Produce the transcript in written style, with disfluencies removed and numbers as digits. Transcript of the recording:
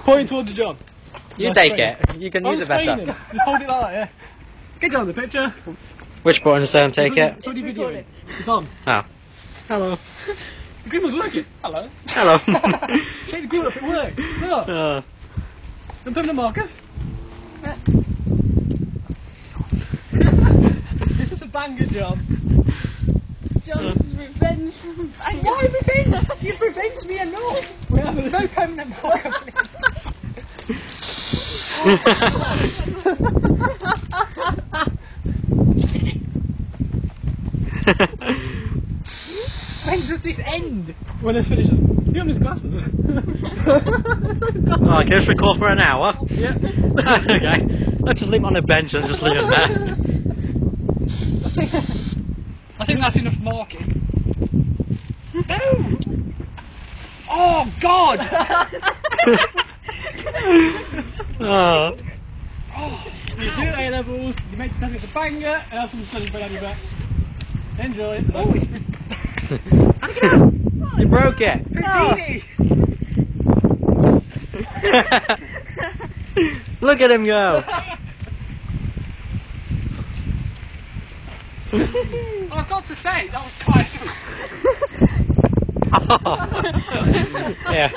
Pointing towards the job. You take it. You can use it better. Just hold it like that, yeah. Get down the picture. Which button to say and take it? It's already videoing. It's on. Oh. Hello. The green one's working. Hello. Hello. Shake the green up, it works. Look. And put in the markers. It's just a banger job. John's revenge from banger. Why revenge? You've revenged me enough. We have no permanent marker. When does this end? When this finishes. You have his glasses. Oh, can this record for an hour? Yeah. Okay. Let's just leave him on a bench and just leave him there. I think that's enough marking. No! Oh, God! Oh. You do A-levels, you make the the banger, and have some study bread on your back. Enjoy. Oh, it's You broke it. Houdini! Look at him go. I've got to say, that was quite Oh. Yeah.